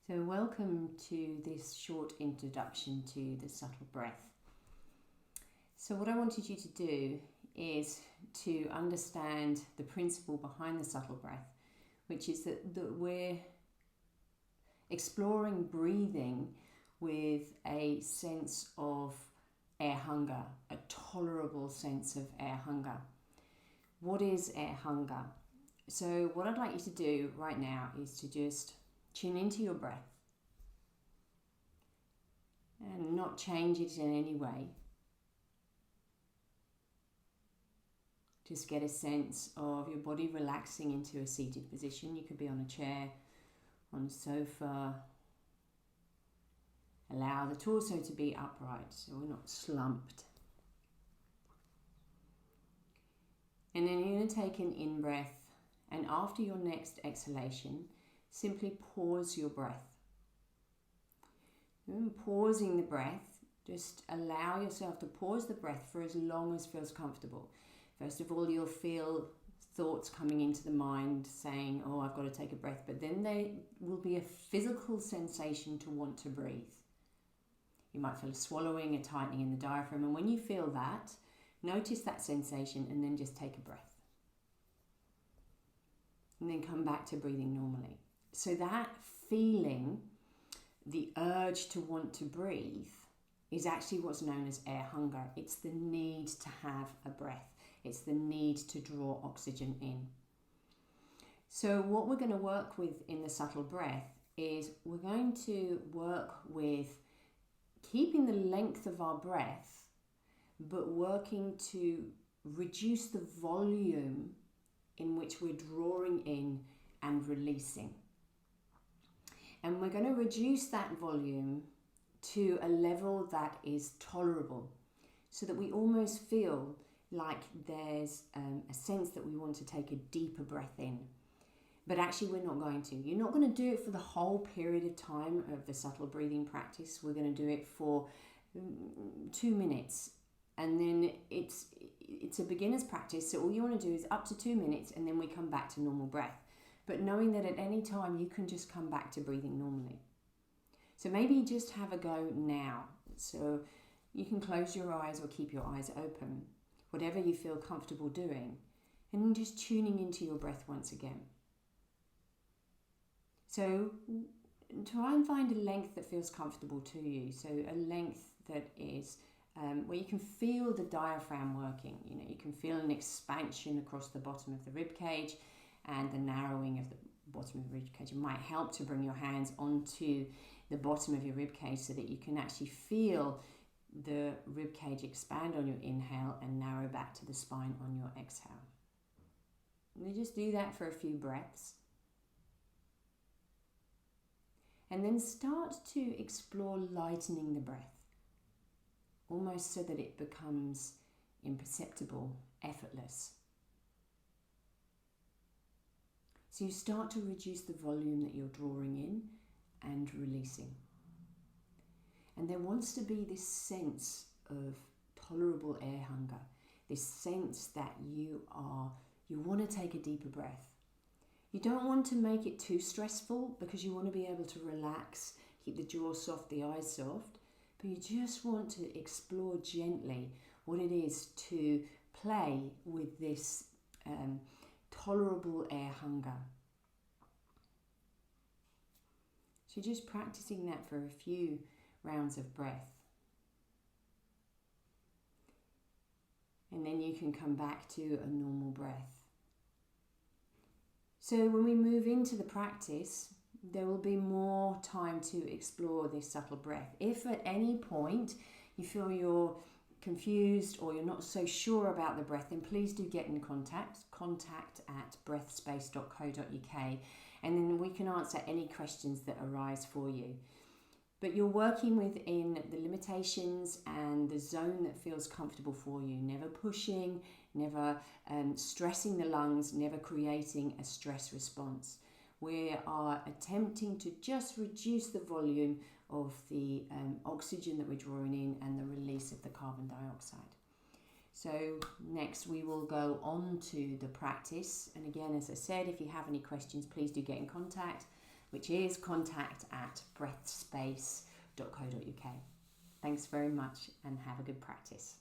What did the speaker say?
So welcome to this short introduction to the subtle breath. So what I wanted you to do is to understand the principle behind the subtle breath, which is that we're exploring breathing with a sense of air hunger, a tolerable sense of air hunger. What is air hunger? So what I'd like you to do right now is to just tune into your breath and not change it in any way. Just get a sense of your body relaxing into a seated position. You could be on a chair, on a sofa. Allow the torso to be upright so we're not slumped. And then you're going to take an in-breath, and after your next exhalation, simply pause your breath. And pausing the breath, just allow yourself to pause the breath for as long as feels comfortable. First of all, you'll feel thoughts coming into the mind saying, oh, I've got to take a breath, but then there will be a physical sensation to want to breathe. You might feel a swallowing, a tightening in the diaphragm, and when you feel that, notice that sensation and then just take a breath. And then come back to breathing normally. So that feeling, the urge to want to breathe, is actually what's known as air hunger. It's the need to have a breath. It's the need to draw oxygen in. So what we're going to work with in the subtle breath is we're going to work with keeping the length of our breath, but working to reduce the volume in which we're drawing in and releasing. And we're going to reduce that volume to a level that is tolerable, so that we almost feel like there's a sense that we want to take a deeper breath in. But actually we're not going to. You're not going to do it for the whole period of time of the subtle breathing practice. We're going to do it for 2 minutes. And then it's a beginner's practice, so all you want to do is up to 2 minutes, and then we come back to normal breath. But knowing that at any time you can just come back to breathing normally. So maybe just have a go now. So you can close your eyes or keep your eyes open, whatever you feel comfortable doing, and just tuning into your breath once again. So try and find a length that feels comfortable to you. So a length that is where you can feel the diaphragm working. You know, you can feel an expansion across the bottom of the rib cage and the narrowing of the bottom of the rib cage. It might help to bring your hands onto the bottom of your rib cage so that you can actually feel the rib cage expand on your inhale and narrow back to the spine on your exhale. And you just do that for a few breaths. And then start to explore lightening the breath, almost so that it becomes imperceptible, effortless. So you start to reduce the volume that you're drawing in and releasing. And there wants to be this sense of tolerable air hunger, this sense that you want to take a deeper breath. You don't want to make it too stressful because you want to be able to relax, keep the jaw soft, the eyes soft, but you just want to explore gently what it is to play with this tolerable air hunger. So just practicing that for a few rounds of breath. And then you can come back to a normal breath. So when we move into the practice, there will be more time to explore this subtle breath. If at any point you feel you're confused or you're not so sure about the breath, then please do get in contact at breathspace.co.uk, and then we can answer any questions that arise for you. But you're working within the limitations and the zone that feels comfortable for you, never pushing, never stressing the lungs, never creating a stress response. We are attempting to just reduce the volume of the oxygen that we're drawing in and the release of the carbon dioxide. So next we will go on to the practice. And again, as I said, if you have any questions, please do get in contact. which is contact@breathspace.co.uk. Thanks very much and have a good practice.